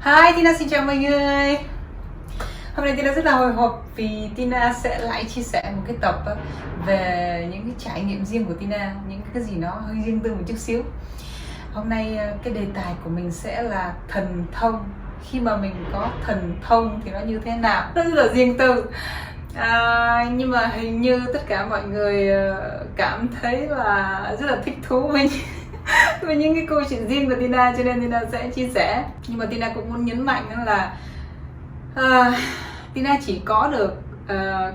Hi Tina, xin chào mọi người. Hôm nay Tina rất là hồi hộp vì Tina sẽ lại chia sẻ một cái tập về những cái trải nghiệm riêng của Tina, những cái gì nó hơi riêng tư một chút xíu. Hôm nay cái đề tài của mình sẽ là thần thông. Khi mà mình có thần thông thì nó như thế nào? Nó rất là riêng tư. Nhưng mà hình như tất cả mọi người cảm thấy là rất là thích thú với những cái câu chuyện riêng của Tina, cho nên Tina sẽ chia sẻ. Nhưng mà Tina cũng muốn nhấn mạnh là Tina chỉ có được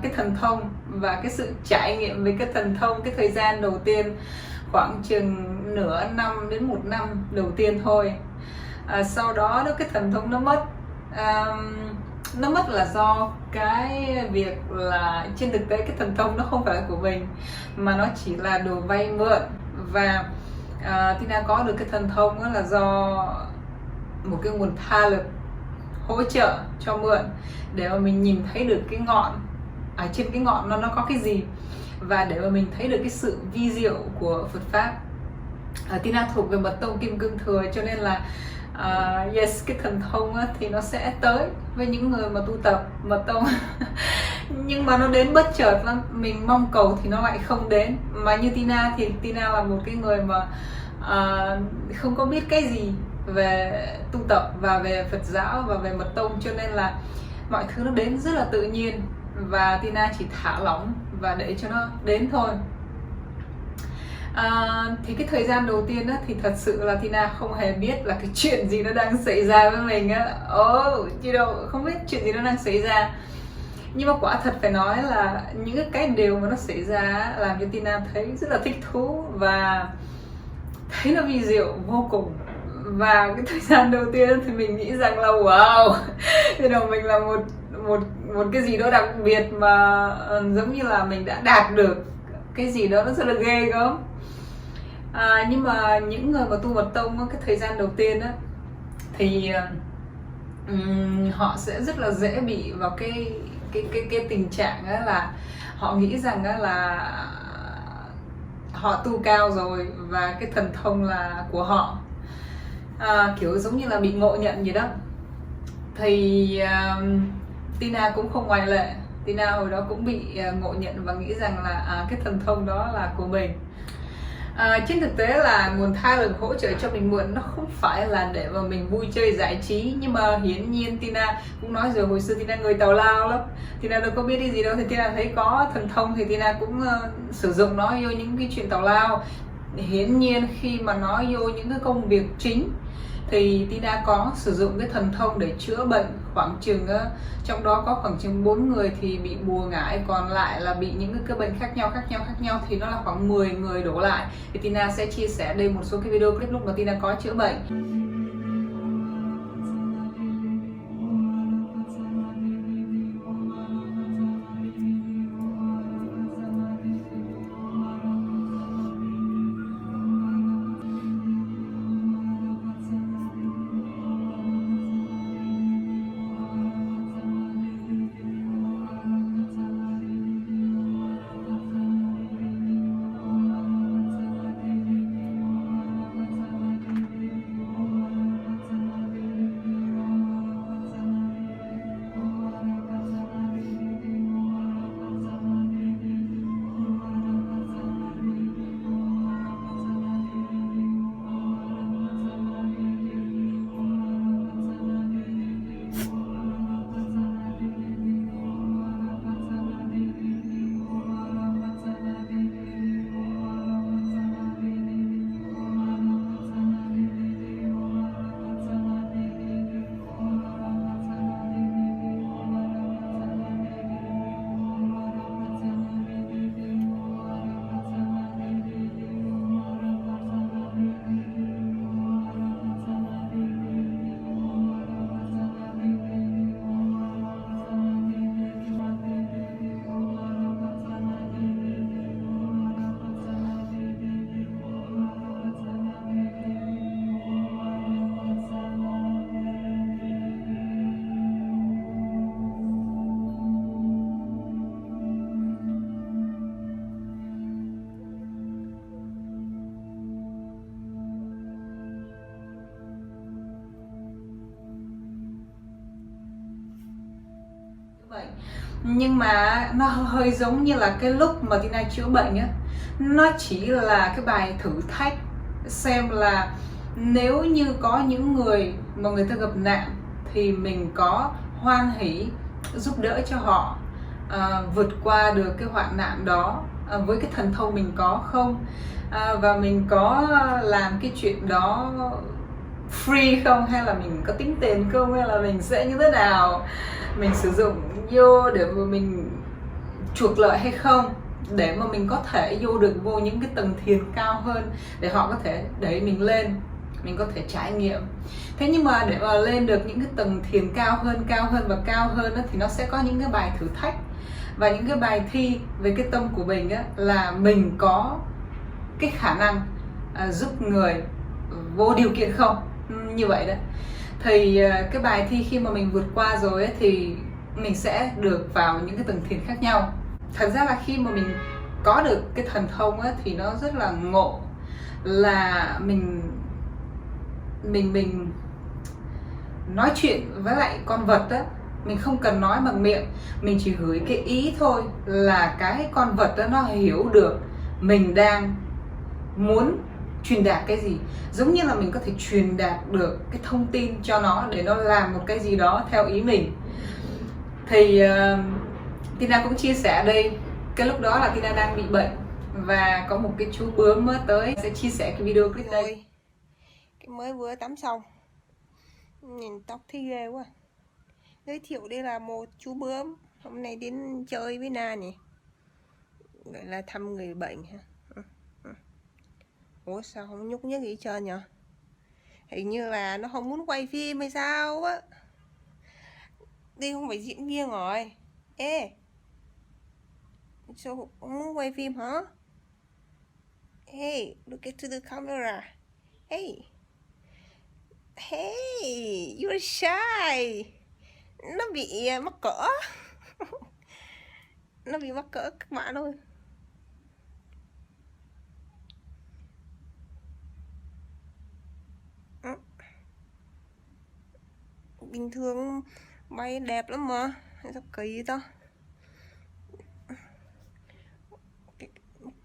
cái thần thông và cái sự trải nghiệm về cái thần thông cái thời gian đầu tiên, khoảng chừng nửa năm đến một năm đầu tiên thôi. Sau đó cái thần thông nó mất. Nó mất là do cái việc là trên thực tế cái thần thông nó không phải là của mình, mà nó chỉ là đồ vay mượn. Và Tina có được cái thần thông đó là do một cái nguồn tha lực hỗ trợ cho mượn, để mà mình nhìn thấy được cái ngọn ở trên cái ngọn nó có cái gì, và để mà mình thấy được cái sự vi diệu của Phật pháp. Tina thuộc về mật tông Kim Cương Thừa, cho nên là yes, cái thần thông á, thì nó sẽ tới với những người mà tu tập mật tông nhưng mà nó đến bất chợt lắm, mình mong cầu thì nó lại không đến. Mà như Tina thì Tina là một cái người mà không có biết cái gì về tu tập và về Phật giáo và về mật tông, cho nên là mọi thứ nó đến rất là tự nhiên, và Tina chỉ thả lỏng và để cho nó đến thôi. Thì cái thời gian đầu tiên á, thì thật sự là Tina không hề biết là cái chuyện gì nó đang xảy ra với mình á. Không biết chuyện gì nó đang xảy ra. Nhưng mà quả thật phải nói là những cái điều mà nó xảy ra làm cho Tina thấy rất là thích thú và thấy nó vi diệu vô cùng. Và cái thời gian đầu tiên thì mình nghĩ rằng là wow, mình là một cái gì đó đặc biệt, mà giống như là mình đã đạt được cái gì đó nó rất là ghê gớm. Nhưng mà những người mà tu mật tông cái thời gian đầu tiên á, thì họ sẽ rất là dễ bị vào cái tình trạng á, là họ nghĩ rằng á, là họ tu cao rồi và cái thần thông là của họ, kiểu giống như là bị ngộ nhận gì đó. Thì Tina cũng không ngoại lệ. Tina hồi đó cũng bị ngộ nhận và nghĩ rằng là cái thần thông đó là của mình. Trên thực tế là nguồn tha lực hỗ trợ cho mình mượn nó không phải là để mà mình vui chơi giải trí, nhưng mà hiển nhiên Tina cũng nói rồi, hồi xưa Tina người tào lao lắm, Tina đâu có biết cái gì đâu, thì Tina thấy có thần thông thì Tina cũng sử dụng nó vô những cái chuyện tào lao. Hiển nhiên khi mà nó vô những cái công việc chính thì Tina có sử dụng cái thần thông để chữa bệnh. Khoảng chừng trong đó có khoảng chừng 4 người thì bị bùa ngải, còn lại là bị những cái bệnh khác nhau, thì nó là khoảng 10 người đổ lại. Thì Tina sẽ chia sẻ đây một số cái video clip lúc mà Tina có chữa bệnh. bệnh. Nhưng mà nó hơi giống như là cái lúc mà Tina chữa bệnh á, nó chỉ là cái bài thử thách xem là nếu như có những người mà người ta gặp nạn thì mình có hoan hỷ giúp đỡ cho họ vượt qua được cái hoạn nạn đó với cái thần thông mình có không, và mình có làm cái chuyện đó free không, hay là mình có tính tiền không, hay là mình sẽ như thế nào, mình sử dụng vô để mà mình chuộc lợi hay không, để mà mình có thể vô được vô những cái tầng thiền cao hơn, để họ có thể đẩy mình lên, mình có thể trải nghiệm. Thế nhưng mà để mà lên được những cái tầng thiền cao hơn và cao hơn đó, thì nó sẽ có những cái bài thử thách và những cái bài thi về cái tâm của mình á, là mình có cái khả năng giúp người vô điều kiện không, như vậy đó. Thì cái bài thi khi mà mình vượt qua rồi ấy, thì mình sẽ được vào những cái tầng thiền khác nhau. Thật ra là khi mà mình có được cái thần thông ấy, thì nó rất là ngộ, là mình nói chuyện với lại con vật á, mình không cần nói bằng miệng, mình chỉ gửi cái ý thôi là cái con vật đó nó hiểu được mình đang muốn truyền đạt cái gì. Giống như là mình có thể truyền đạt được cái thông tin cho nó để nó làm một cái gì đó theo ý mình. Thì Tina cũng chia sẻ đây, cái lúc đó là Tina đang bị bệnh và có một cái chú bướm mới tới, sẽ chia sẻ cái video clip đây. Cái mới vừa tắm xong, nhìn tóc thì ghê quá. Giới thiệu đây là một chú bướm hôm nay đến chơi với Na nhỉ, gọi là thăm người bệnh ha. Ủa sao không nhúc nhích gì trơn nhở? Hình như là nó không muốn quay phim hay sao á. Đây không phải diễn viên rồi. Ê, sao không muốn quay phim hả? Hey, look into the camera. Hey, hey, you're shy. Nó bị mắc cỡ. Nó bị mắc cỡ các bạn ơi. Bình thường bay đẹp lắm mà, sao kỳ ta.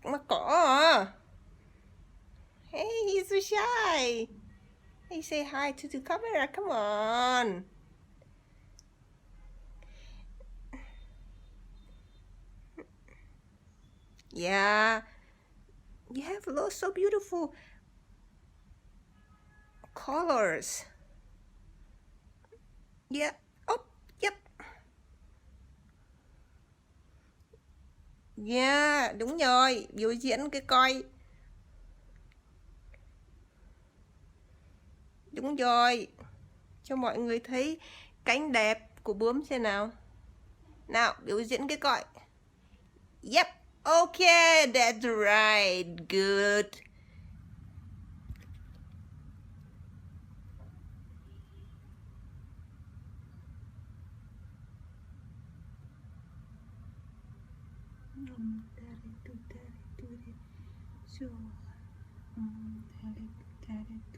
Mắc cỡ à? Hey, he's so shy. Hey, say hi to the camera, come on. Yeah, you have lots of beautiful colors. Yeah, oh, yep. Yeah, đúng rồi, biểu diễn cái coi. Đúng rồi, cho mọi người thấy cánh đẹp của bướm xem nào. Nào, biểu diễn cái coi. Yep, okay, that's right, good.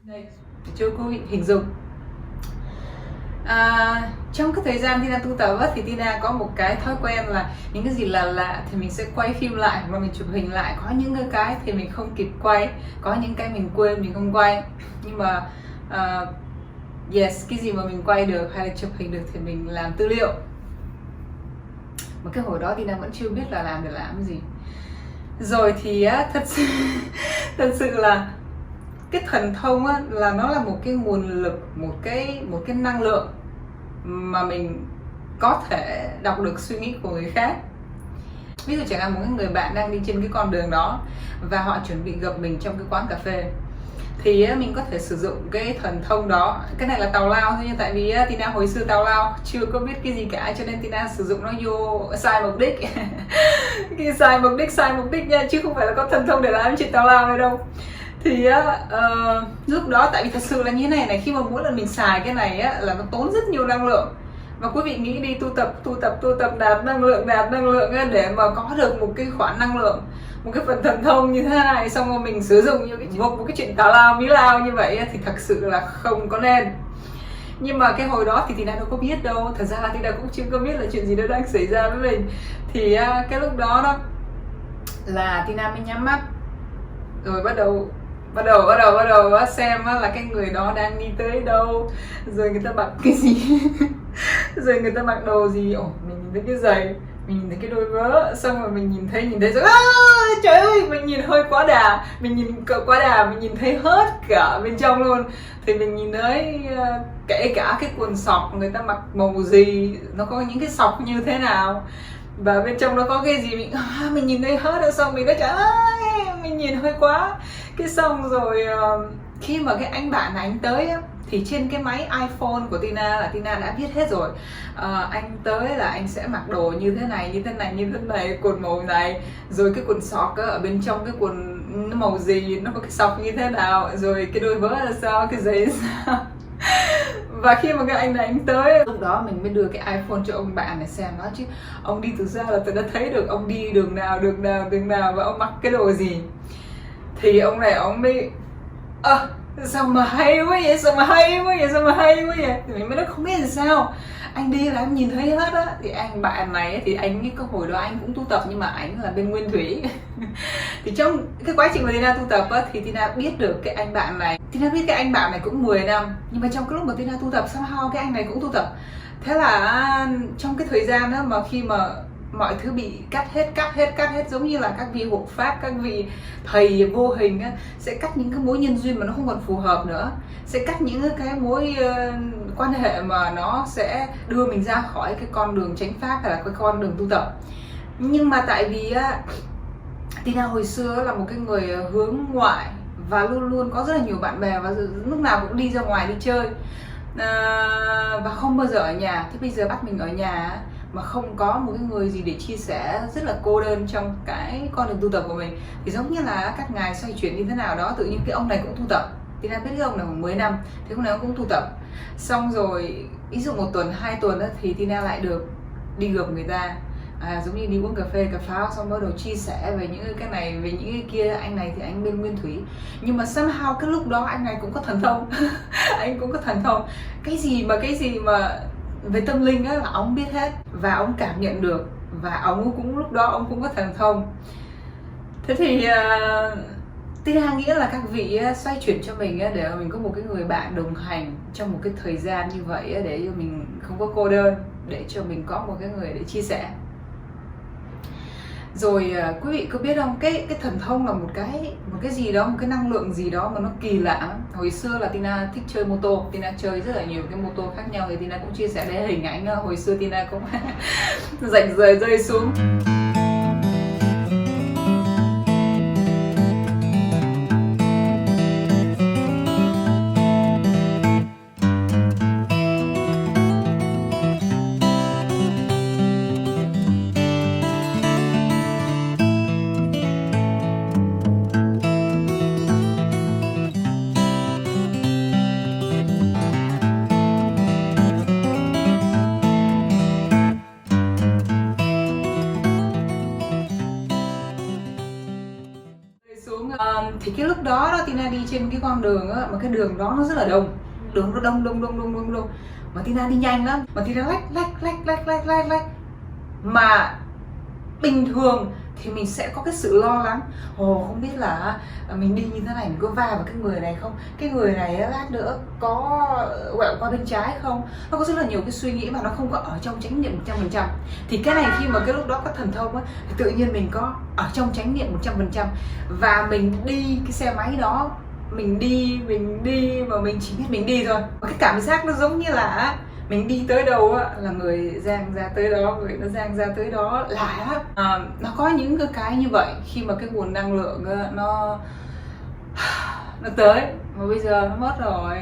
Đây, cho cô hình dung. Trong cái thời gian Tina tu tập thì Tina có một cái thói quen là những cái gì lạ thì mình sẽ quay phim lại và mình chụp hình lại. Có những cái thì mình không kịp quay, có những cái mình quên mình không quay. Nhưng mà yes, cái gì mà mình quay được hay là chụp hình được thì mình làm tư liệu. Mà cái hồi đó Tina vẫn chưa biết là làm để làm cái gì. Rồi thì thật sự là cái thần thông á, là nó là một cái nguồn lực, một cái năng lượng mà mình có thể đọc được suy nghĩ của người khác. Ví dụ chẳng hạn một người bạn đang đi trên cái con đường đó và họ chuẩn bị gặp mình trong cái quán cà phê, thì mình có thể sử dụng cái thần thông đó. Cái này là tào lao thôi, nhưng tại vì Tina hồi xưa tào lao chưa có biết cái gì cả, cho nên Tina sử dụng nó vô sai mục đích. Cái sai mục đích nha, chứ không phải là có thần thông để làm chuyện tào lao này đâu. Thì lúc đó tại vì thật sự là như thế này, khi mà mỗi lần mình xài cái này á, là nó tốn rất nhiều năng lượng. Và quý vị nghĩ đi, tu tập đạt năng lượng á, để mà có được một cái khoản năng lượng, một cái phần thần thông như thế này, xong rồi mình sử dụng như một cái chuyện tào lao mí lao như vậy á, thì thật sự là không có nên. Nhưng mà cái hồi đó thì Tina đâu có biết đâu, thật ra là Tina cũng chưa có biết là chuyện gì nó đang xảy ra với mình. Thì cái lúc đó đó là Tina mới nhắm mắt rồi bắt đầu xem là cái người đó đang đi tới đâu, rồi người ta mặc cái gì rồi người ta mặc đồ gì. Mình nhìn thấy cái giày, mình nhìn thấy cái đôi vớ, xong rồi mình nhìn thấy rồi trời ơi, mình nhìn hơi quá đà, mình nhìn thấy hết cả bên trong luôn. Thì mình nhìn thấy kể cả cái quần sọc người ta mặc màu gì, nó có những cái sọc như thế nào, và bên trong nó có cái gì mình nhìn thấy hết rồi. Xong mình nói trời ơi, mình nhìn hơi quá. Cái xong rồi khi mà cái anh bạn này anh tới á, thì trên cái máy iPhone của Tina là Tina đã biết hết rồi. Anh tới là anh sẽ mặc đồ như thế này, quần màu này, rồi cái quần sọc ở bên trong cái quần nó màu gì, nó có cái sọc như thế nào, rồi cái đôi vớ là sao, cái giày là sao. Và khi mà cái anh này anh tới, lúc đó mình mới đưa cái iPhone cho ông bạn này xem nó, chứ ông đi từ xa là tôi đã thấy được ông đi đường nào và ông mặc cái đồ gì. Thì ông này ông mới sao mà hay quá vậy, thì mình mới nói không biết là sao, anh đi là em nhìn thấy hết á. Thì anh bạn này thì anh cái hồi đó anh cũng tu tập, nhưng mà anh là bên Nguyên Thủy. Thì trong cái quá trình mà Tina tu tập á, thì Tina biết được cái anh bạn này, Tina biết cái anh bạn này cũng 10 năm, nhưng mà trong cái lúc mà Tina tu tập somehow cái anh này cũng tu tập. Thế là trong cái thời gian đó mà khi mà mọi thứ bị cắt hết, giống như là các vị hộ pháp, các vị thầy vô hình á, sẽ cắt những cái mối nhân duyên mà nó không còn phù hợp nữa, sẽ cắt những cái mối quan hệ mà nó sẽ đưa mình ra khỏi cái con đường chánh pháp hay là cái con đường tu tập. Nhưng mà tại vì á, Tina hồi xưa là một cái người hướng ngoại và luôn luôn có rất là nhiều bạn bè, và lúc nào cũng đi ra ngoài đi chơi, và không bao giờ ở nhà. Thế bây giờ bắt mình ở nhà mà không có một cái người gì để chia sẻ, rất là cô đơn trong cái con đường tu tập của mình. Thì giống như là các ngài xoay chuyển như thế nào đó, tự nhiên cái ông này cũng tu tập. Tina biết cái ông này khoảng 10 năm, thì ông này cũng tu tập. Xong rồi ví dụ 1 tuần 2 tuần đó, thì Tina lại được đi gặp người ta, giống như đi uống cà phê cà pháo, xong bắt đầu chia sẻ về những cái này về những cái kia. Anh này thì anh bên Nguyên Thủy, nhưng mà somehow cái lúc đó anh này cũng có thần thông. Anh cũng có thần thông, cái gì mà về tâm linh á là ông biết hết, và ông cảm nhận được, và ông cũng lúc đó ông cũng có thần thông. Thế thì Tina nghĩ là các vị xoay chuyển cho mình để mình có một cái người bạn đồng hành trong một cái thời gian như vậy, để cho mình không có cô đơn, để cho mình có một cái người để chia sẻ. Rồi quý vị có biết không, cái thần thông là một cái gì đó, một cái năng lượng gì đó mà nó kỳ lạ. Hồi xưa là Tina thích chơi mô tô, Tina chơi rất là nhiều cái mô tô khác nhau, thì Tina cũng chia sẻ đến hình ảnh hồi xưa Tina cũng rạch rời rơi xuống. Thì cái lúc đó Tina đi trên cái con đường á, mà cái đường đó nó rất là đông, đường nó đông, mà Tina đi nhanh lắm, mà Tina lách, mà bình thường thì mình sẽ có cái sự lo lắng, không biết là mình đi như thế này mình có va vào cái người này không, cái người này lát nữa có quẹo qua bên trái không. Nó có rất là nhiều cái suy nghĩ mà nó không có ở trong chánh niệm 100%. Thì cái này khi mà cái lúc đó có thần thông á, thì tự nhiên mình có ở trong chánh niệm 100%, và mình đi cái xe máy đó, mình đi mà mình chỉ biết mình đi thôi. Và cái cảm giác nó giống như là mình đi tới đâu á, là người giang ra tới đó, người nó giang ra tới đó, lạ. Nó có những cái như vậy khi mà cái nguồn năng lượng nó tới, mà bây giờ nó mất rồi.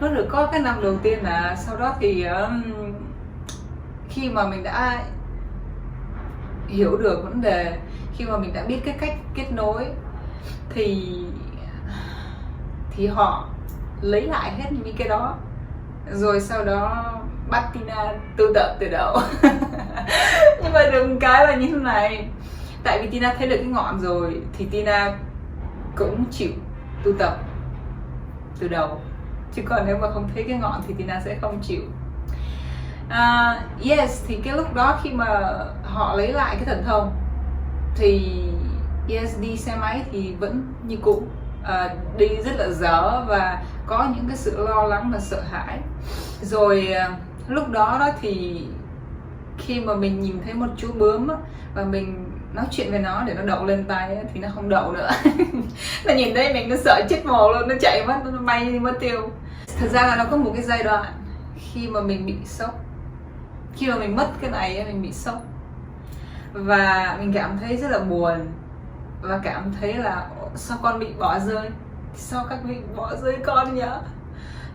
Nó được có cái năm đầu tiên là sau đó thì khi mà mình đã hiểu được vấn đề, khi mà mình đã biết cái cách kết nối, thì họ lấy lại hết những cái đó, rồi sau đó bắt Tina tu tập từ đầu. Nhưng mà đừng cái là như thế này, tại vì Tina thấy được cái ngọn rồi thì Tina cũng chịu tu tập từ đầu. chứ còn nếu mà không thấy cái ngọn thì Tina sẽ không chịu. Yes, thì cái lúc đó khi mà họ lấy lại cái thần thông thì yes, đi xe máy thì vẫn như cũ, đi rất là dở và có những cái sự lo lắng và sợ hãi. Rồi lúc đó thì khi mà mình nhìn thấy một chú bướm á, và mình nói chuyện với nó để nó đậu lên tay á, thì nó không đậu nữa. Nó nhìn thấy mình nó sợ chết mồ luôn, nó chạy mất, nó bay đi mất tiêu. Thật ra là nó có một cái giai đoạn khi mà mình bị sốc, khi mà mình mất cái này ấy, mình bị sốc và mình cảm thấy rất là buồn và cảm thấy là sao con bị bỏ rơi, sao các vị bỏ rơi con nhỉ?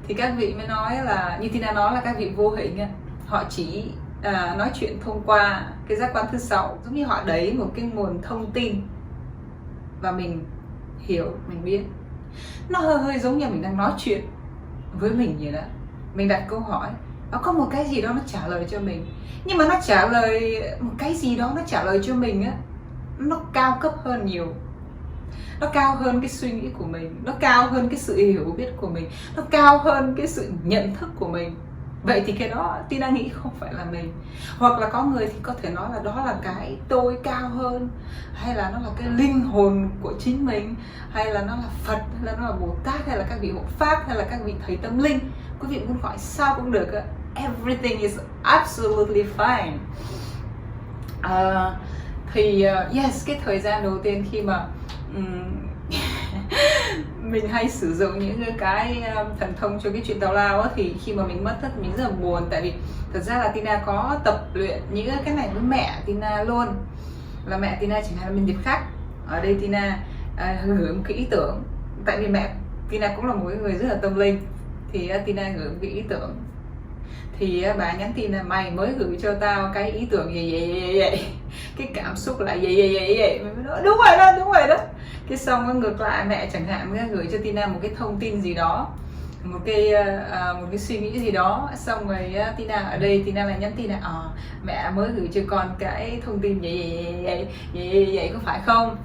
Thì các vị mới nói là, như Tina nói là các vị vô hình ấy, họ chỉ nói chuyện thông qua cái giác quan thứ 6, giống như họ đẩy một cái nguồn thông tin và mình hiểu, mình biết. Nó hơi giống như mình đang nói chuyện với mình vậy đó. Mình đặt câu hỏi, nó có một cái gì đó nó trả lời cho mình, nhưng mà nó trả lời một cái gì đó, nó trả lời cho mình á, nó cao cấp hơn nhiều, nó cao hơn cái suy nghĩ của mình, nó cao hơn cái sự hiểu biết của mình, nó cao hơn cái sự nhận thức của mình. Vậy thì cái đó Tina nghĩ không phải là mình. Hoặc là có người thì có thể nói là đó là cái tôi cao hơn, hay là nó là cái linh hồn của chính mình, hay là nó là Phật, hay là nó là Bồ Tát, hay là các vị hộ pháp, hay là các vị thầy tâm linh. Quý vị muốn gọi sao cũng được. Everything is absolutely fine. Yes, cái thời gian đầu tiên khi mà mình hay sử dụng những cái thần thông cho cái chuyện tào lao á, thì khi mà mình mất thì mình rất là buồn. Tại vì thật ra là Tina có tập luyện những cái này với mẹ Tina luôn. Là mẹ Tina chẳng hạn là mình tiếp khách, ở đây Tina gửi một cái ý tưởng. Tại vì mẹ Tina cũng là một người rất là tâm linh, thì Tina gửi một cái ý tưởng, thì bà nhắn tin là mày mới gửi cho tao cái ý tưởng vậy, cái cảm xúc lại vậy. Mình nói đúng rồi đó. Cái xong ngược lại mẹ chẳng hạn gửi cho Tina một cái thông tin gì đó, một cái suy nghĩ gì đó, xong rồi Tina ở đây Tina lại nhắn tin là mẹ mới gửi cho con cái thông tin vậy có phải không?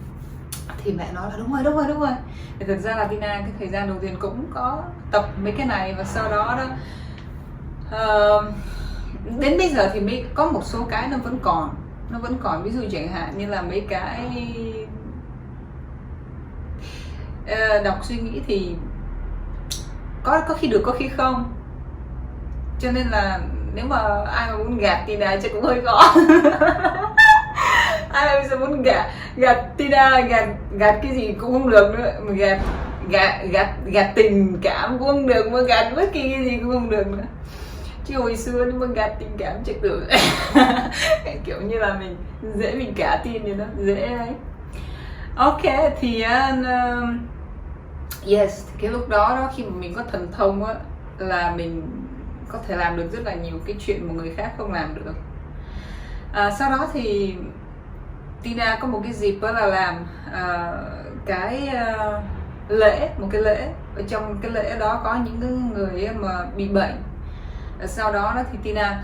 Thì mẹ nói là đúng rồi. Thì thật ra là Tina cái thời gian đầu tiên cũng có tập mấy cái này, và sau đó đến bây giờ thì mới có một số cái nó vẫn còn, ví dụ chẳng hạn như là mấy cái đọc suy nghĩ thì có khi được có khi không, cho nên là nếu mà ai mà muốn gạt Tina chắc cũng hơi khó. Ai bây giờ muốn gạt Tina, gạt cái gì cũng không được nữa, mà gạt tình cảm cũng không được, mà gạt bất kỳ cái gì cũng không được nữa. Chứ hồi xưa nếu mà gạt tình cảm chắc được. Kiểu như là mình dễ bị cả tin vậy đó, dễ đấy. Ok, thì yes, cái lúc đó khi mà mình có thần thông á, là mình có thể làm được rất là nhiều cái chuyện mà người khác không làm được. Sau đó thì Tina có một cái dịp đó là làm một cái lễ. Ở trong cái lễ đó có những người mà bị bệnh. Sau đó thì Tina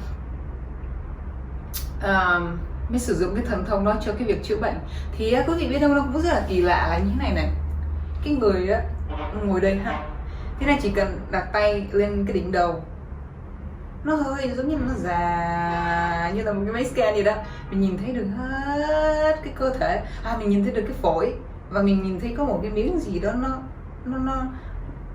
mới sử dụng cái thần thông đó cho cái việc chữa bệnh. Thì quý vị biết không, nó cũng rất là kỳ lạ là như thế này. Cái người ngồi đây ha, Tina chỉ cần đặt tay lên cái đỉnh đầu, nó hơi giống như nó già như là một cái máy scan gì đó, mình nhìn thấy được hết cái cơ thể, mình nhìn thấy được cái phổi, và mình nhìn thấy có một cái miếng gì đó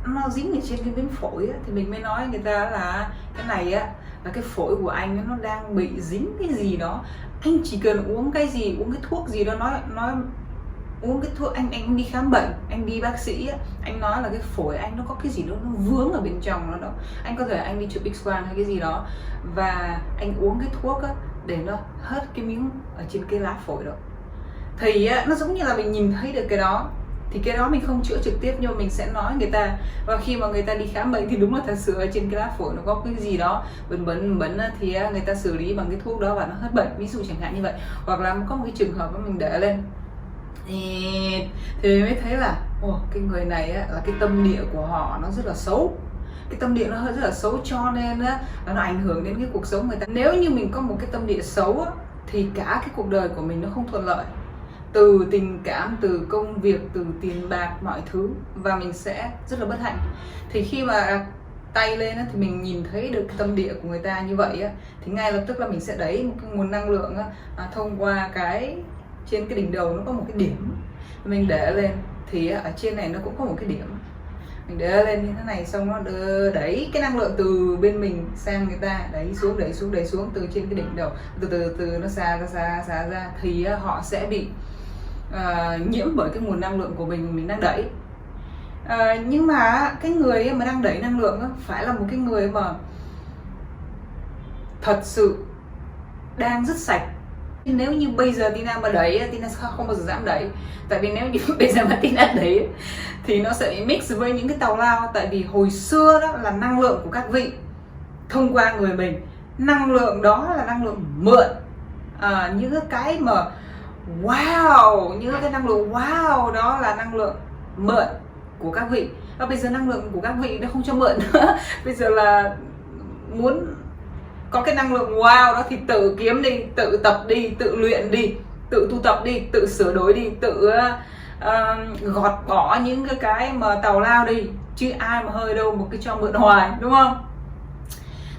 nó dính ở trên cái miếng phổi á, thì mình mới nói người ta là cái này á là cái phổi của anh nó đang bị dính cái gì đó. Anh chỉ cần uống cái gì, uống cái thuốc gì đó, nói uống cái thuốc, anh đi khám bệnh, anh đi bác sĩ á, anh nói là cái phổi anh nó có cái gì đó nó vướng ở bên trong nó đó, anh có thể anh đi chụp X-quang hay cái gì đó, và anh uống cái thuốc á để nó hết cái miếng ở trên cái lá phổi đó. Thì nó giống như là mình nhìn thấy được cái đó. Thì cái đó mình không chữa trực tiếp, nhưng mà mình sẽ nói người ta, và khi mà người ta đi khám bệnh thì đúng là thật sự ở trên cái lá phổi nó có cái gì đó bẩn thì người ta xử lý bằng cái thuốc đó và nó hết bệnh, ví dụ chẳng hạn như vậy. Hoặc là có một cái trường hợp mà mình để lên thì mới thấy là cái người này là cái tâm địa của họ nó rất là xấu, cái tâm địa nó rất là xấu, cho nên là nó ảnh hưởng đến cái cuộc sống người ta. Nếu như mình có một cái tâm địa xấu thì cả cái cuộc đời của mình nó không thuận lợi, từ tình cảm, từ công việc, từ tiền bạc, mọi thứ, và mình sẽ rất là bất hạnh. Thì khi mà tay lên á, thì mình nhìn thấy được cái tâm địa của người ta như vậy á, thì ngay lập tức là mình sẽ đẩy một cái nguồn năng lượng á, thông qua cái trên cái đỉnh đầu nó có một cái điểm, mình để lên thì ở trên này nó cũng có một cái điểm, mình để lên như thế này, xong nó đẩy cái năng lượng từ bên mình sang người ta, đẩy xuống đẩy xuống từ trên cái đỉnh đầu, từ nó xa ra thì họ sẽ bị nhiễm bởi cái nguồn năng lượng của mình đang đẩy. Nhưng mà cái người mà đang đẩy năng lượng phải là một cái người mà thật sự đang rất sạch. Nếu như bây giờ Tina mà đẩy, Tina không bao giờ dám đẩy. Tại vì nếu như bây giờ mà Tina đẩy thì nó sẽ bị mix với những cái tào lao. Tại vì hồi xưa đó là năng lượng của các vị thông qua người mình, năng lượng đó là năng lượng mượn. Những cái mà wow, những cái năng lượng wow đó là năng lượng mượn của các vị. Và bây giờ năng lượng của các vị nó không cho mượn nữa. Bây giờ là muốn có cái năng lượng wow đó thì tự kiếm đi, tự tập đi, tự luyện đi, tự tu tập đi, tự sửa đổi đi, tự gọt bỏ những cái mà tào lao đi, chứ ai mà hơi đâu một cái cho mượn hoài, đúng không?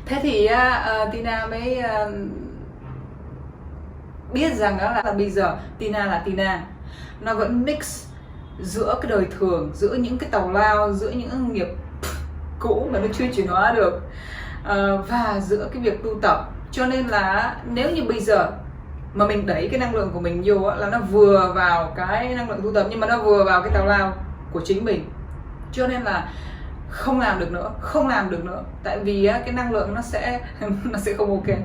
Thế thì Tina mới biết rằng đó là bây giờ Tina là Tina, nó vẫn mix giữa cái đời thường, giữa những cái tào lao, giữa những nghiệp cũ mà nó chưa chuyển hóa được, và giữa cái việc tu tập. Cho nên là nếu như bây giờ mà mình đẩy cái năng lượng của mình vô là nó vừa vào cái năng lượng tu tập, nhưng mà nó vừa vào cái tào lao của chính mình, cho nên là không làm được nữa, tại vì cái năng lượng nó sẽ không ok.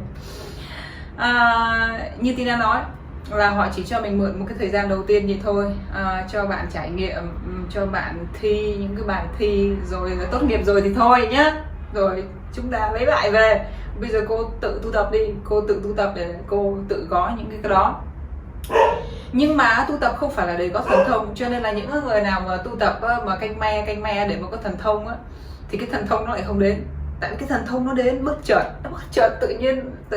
Như Tina nói là họ chỉ cho mình mượn một cái thời gian đầu tiên vậy thôi, cho bạn trải nghiệm, cho bạn thi những cái bài thi rồi tốt nghiệp rồi thì thôi nhá, rồi chúng ta lấy lại về. Bây giờ cô tự tu tập đi, cô tự tu tập để cô tự có những cái đó. Nhưng mà tu tập không phải là để có thần thông, cho nên là những người nào mà tu tập mà canh me để mà có thần thông á, thì cái thần thông nó lại không đến. Tại vì cái thần thông nó đến bất chợt, tự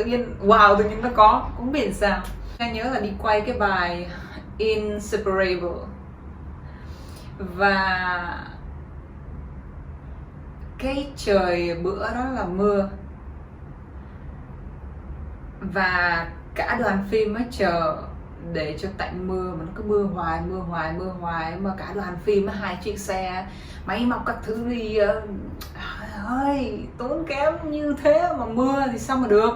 nhiên wow, tự nhiên nó có, cũng biết sao. Em nhớ là đi quay cái bài Inseparable, và cái trời bữa đó là mưa, và cả đoàn phim mới chờ để cho tạnh mưa, mà nó cứ mưa hoài, mà cả đoàn phim 2 chiếc xe máy móc các thứ đi ơi, tốn kém như thế mà mưa thì sao mà được.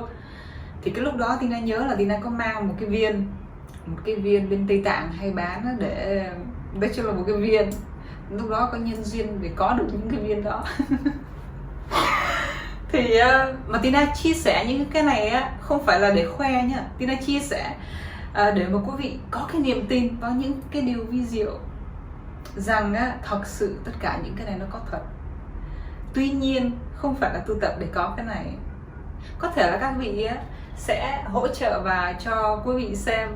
Thì cái lúc đó Tina nhớ là Tina có mang một cái viên bên Tây Tạng hay bán để nói chung là một cái viên, lúc đó có nhân duyên để có được những cái viên đó. Thì mà Tina chia sẻ những cái này á không phải là để khoe nhá, Tina chia sẻ để mà quý vị có cái niềm tin vào những cái điều vi diệu, rằng thật sự tất cả những cái này nó có thật. Tuy nhiên không phải là tu tập để có cái này. Có thể là các vị sẽ hỗ trợ và cho quý vị xem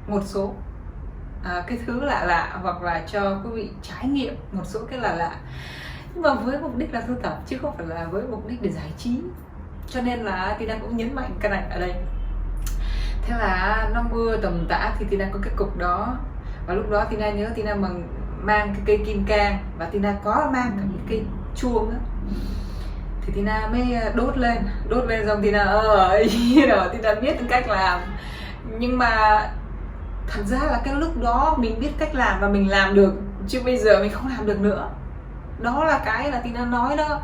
một số cái thứ lạ, hoặc là cho quý vị trải nghiệm một số cái lạ, nhưng mà với mục đích là tu tập chứ không phải là với mục đích để giải trí. Cho nên là Tina cũng nhấn mạnh cái này ở đây. Thế là nó mưa tầm tã thì Tina có cái cục đó, và lúc đó Tina nhớ Tina mang cái cây kim cang, và Tina có mang cả những cây chuông đó. Thì Tina mới đốt lên xong Tina rồi Tina biết cách làm. Nhưng mà thật ra là cái lúc đó mình biết cách làm và mình làm được, chứ bây giờ mình không làm được nữa. Đó là cái là Tina nói đó.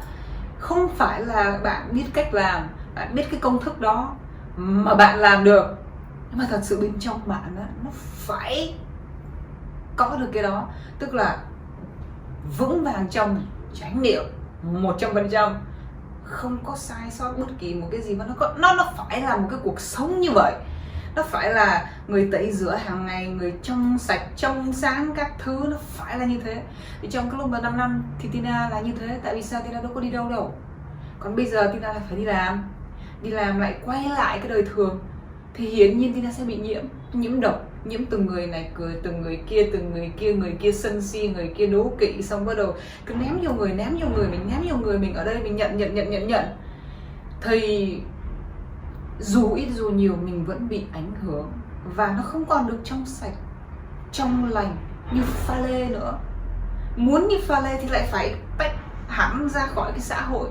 Không phải là bạn biết cách làm, bạn biết cái công thức đó mà bạn làm được, nhưng mà thật sự bên trong bạn nó phải có được cái đó. Tức là vững vàng trong chánh niệm 100%, không có sai sót bất kỳ một cái gì, mà nó phải là một cái cuộc sống như vậy. Nó phải là người tẩy rửa hàng ngày, người trong sạch, trong sáng các thứ, nó phải là như thế. Thì trong cái lúc mà 5 năm thì Tina là như thế. Tại vì sao? Tina đâu có đi đâu. Còn bây giờ Tina lại phải đi làm lại quay lại cái đời thường, thì hiển nhiên Tina sẽ bị nhiễm độc, nhiễm từng người này, từng người kia sân si, người kia đố kỵ, xong bắt đầu cứ ném vô người mình ở đây mình nhận. Thì dù ít dù nhiều mình vẫn bị ảnh hưởng, và nó không còn được trong sạch, trong lành như pha lê nữa. Muốn như pha lê thì lại phải hẳn ra khỏi cái xã hội.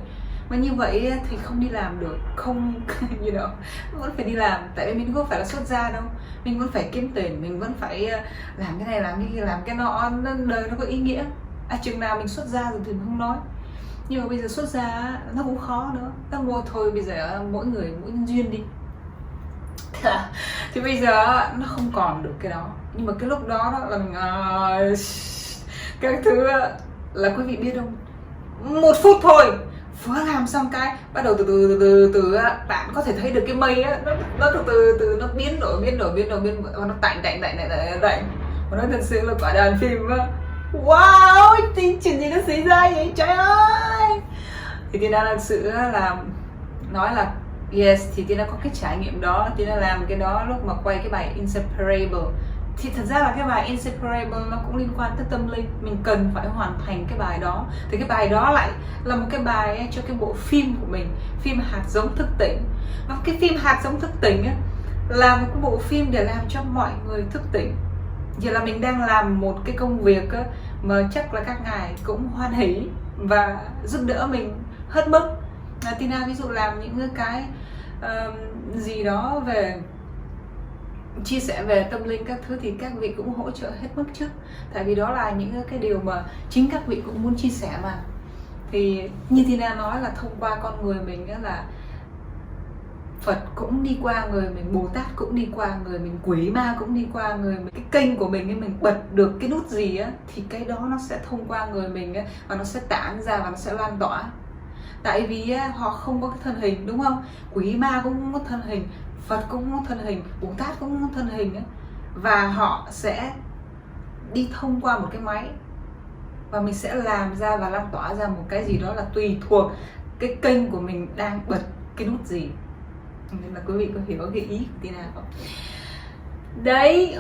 Mà như vậy thì không đi làm được, không vẫn phải đi làm, tại vì mình không phải là xuất gia đâu, mình vẫn phải kiếm tiền, mình vẫn phải làm cái này làm cái kia, làm cái nọ, đời nó có ý nghĩa. Chừng nào mình xuất gia rồi thì mình không nói, nhưng mà bây giờ xuất gia nó cũng khó nữa. Ta mua thôi, bây giờ mỗi người mỗi duyên đi. Thì bây giờ nó không còn được cái đó, nhưng mà cái lúc đó là mình các thứ là quý vị biết không, 1 phút thôi vừa làm xong cái bắt đầu từ bạn có thể thấy được cái mây á, nó từ nó biến đổi và nó tạnh và nó thật sự là quả đàn phim á. Wow, chuyện gì nó xảy ra vậy trời ơi. Thì Tina thật sự là nói là yes, thì Tina có cái trải nghiệm đó. Tina làm cái đó lúc mà quay cái bài Inseparable. Thì thật ra là cái bài Inseparable nó cũng liên quan tới tâm linh, mình cần phải hoàn thành cái bài đó. Thì cái bài đó lại là một cái bài cho cái bộ phim của mình, phim Hạt Giống Thức Tỉnh. Và cái phim Hạt Giống Thức Tỉnh ấy, là một cái bộ phim để làm cho mọi người thức tỉnh. Giờ là mình đang làm một cái công việc á, mà chắc là các ngài cũng hoan hỉ và giúp đỡ mình hết mức. Tina ví dụ làm những cái gì đó về chia sẻ về tâm linh các thứ thì các vị cũng hỗ trợ hết mức chứ, tại vì đó là những cái điều mà chính các vị cũng muốn chia sẻ mà. Thì như Tina nói là thông qua con người mình á, là Phật cũng đi qua người mình, Bồ Tát cũng đi qua người mình, quỷ ma cũng đi qua người mình. Cái kênh của mình bật được cái nút gì á thì cái đó nó sẽ thông qua người mình á, và nó sẽ tản ra và nó sẽ lan tỏa. Tại vì á, họ không có cái thân hình, đúng không? Quỷ ma cũng không có thân hình, Phật cũng không có thân hình, Bồ Tát cũng không có thân hình á. Và họ sẽ đi thông qua một cái máy, và mình sẽ làm ra và lan tỏa ra một cái gì đó là tùy thuộc cái kênh của mình đang bật cái nút gì. Nên là quý vị có hiểu cái ý của Tina không? Đấy,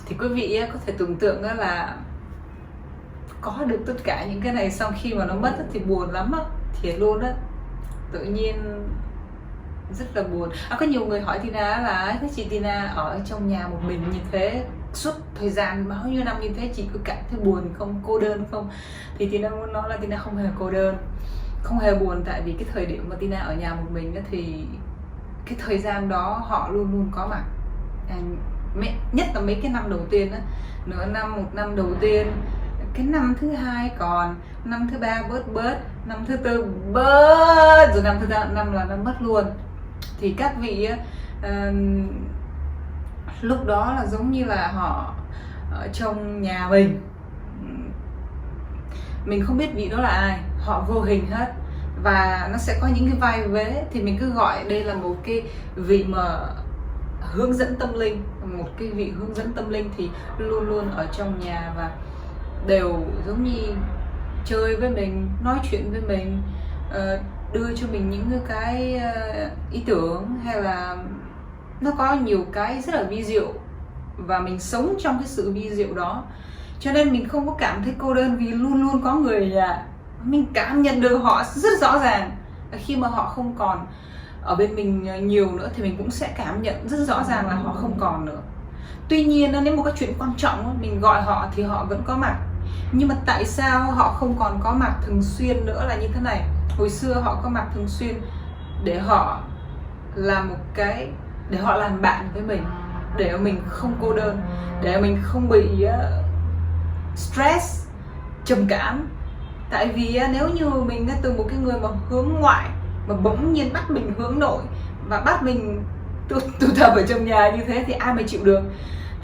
thì quý vị có thể tưởng tượng là có được tất cả những cái này xong khi mà nó mất thì buồn lắm á, thiệt luôn á. Tự nhiên rất là buồn. Có nhiều người hỏi Tina là thế chị Tina ở trong nhà một mình như thế suốt thời gian bao nhiêu năm như thế, chị có cảm thấy buồn không, cô đơn không? Thì Tina muốn nói là Tina không hề cô đơn, không hề buồn. Tại vì cái thời điểm mà Tina ở nhà một mình thì cái thời gian đó họ luôn luôn có mặt. Nhất là mấy cái năm đầu tiên á, nửa năm, 1 năm đầu tiên, cái năm thứ 2 còn, năm thứ 3 bớt, năm thứ 4 bớt, rồi năm thứ 5 là nó mất luôn. Thì các vị lúc đó là giống như là họ ở trong nhà mình không biết vị đó là ai, họ vô hình hết. Và nó sẽ có những cái vai vế, thì mình cứ gọi đây là một cái vị mà hướng dẫn tâm linh. Một cái vị hướng dẫn tâm linh thì luôn luôn ở trong nhà và đều giống như chơi với mình, nói chuyện với mình, đưa cho mình những cái ý tưởng, hay là nó có nhiều cái rất là vi diệu và mình sống trong cái sự vi diệu đó. Cho nên mình không có cảm thấy cô đơn, vì luôn luôn có người ở nhà. Mình cảm nhận được họ rất rõ ràng. Khi mà họ không còn ở bên mình nhiều nữa thì mình cũng sẽ cảm nhận rất rõ ràng là họ không còn nữa. Tuy nhiên nếu một cái chuyện quan trọng mình gọi họ thì họ vẫn có mặt. Nhưng mà tại sao họ không còn có mặt thường xuyên nữa là như thế này. Hồi xưa họ có mặt thường xuyên để họ làm một cái, để họ làm bạn với mình, để mình không cô đơn, để mình không bị stress, trầm cảm. Tại vì nếu như mình từ một cái người mà hướng ngoại mà bỗng nhiên bắt mình hướng nội và bắt mình tụ tập ở trong nhà như thế thì ai mà chịu được.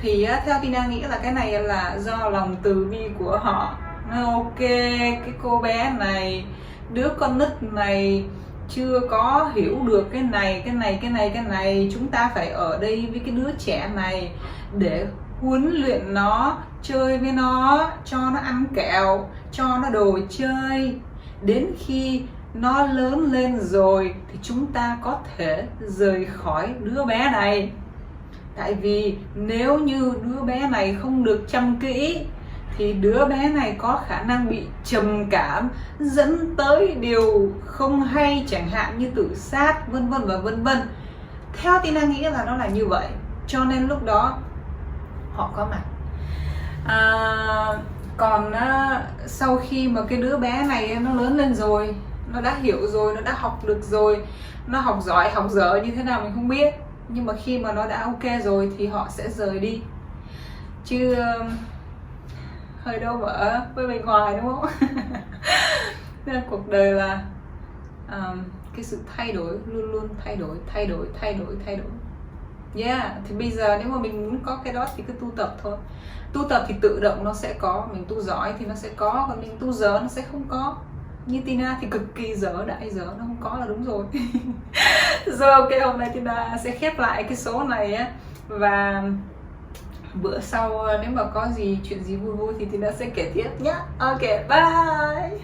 Thì theo Tina nghĩ là cái này là do lòng từ bi của họ. Ok, cái cô bé này, đứa con nít này chưa có hiểu được cái này, chúng ta phải ở đây với cái đứa trẻ này để huấn luyện nó, chơi với nó, cho nó ăn kẹo, cho nó đồ chơi. Đến khi nó lớn lên rồi thì chúng ta có thể rời khỏi đứa bé này. Tại vì nếu như đứa bé này không được chăm kỹ thì đứa bé này có khả năng bị trầm cảm, dẫn tới điều không hay, chẳng hạn như tự sát, vân vân và vân vân. Theo Tina nghĩ là nó là như vậy. Cho nên lúc đó họ có mặt. Còn sau khi mà cái đứa bé này nó lớn lên rồi, nó đã hiểu rồi, nó đã học được rồi, nó học giỏi học dở như thế nào mình không biết, nhưng mà khi mà nó đã ok rồi thì họ sẽ rời đi. Chứ hơi đâu mở với bên ngoài, đúng không? Nên cuộc đời là cái sự thay đổi, luôn luôn thay đổi. Yeah, thì bây giờ nếu mà mình muốn có cái đó thì cứ tu tập thôi. Tu tập thì tự động nó sẽ có, mình tu giỏi thì nó sẽ có, còn mình tu dở nó sẽ không có. Như Tina thì cực kỳ dở, đại dở, nó không có là đúng rồi. Rồi ok, hôm nay Tina sẽ khép lại cái số này á, và bữa sau nếu mà có gì chuyện gì vui vui thì Tina sẽ kể tiếp nhé. Ok, bye.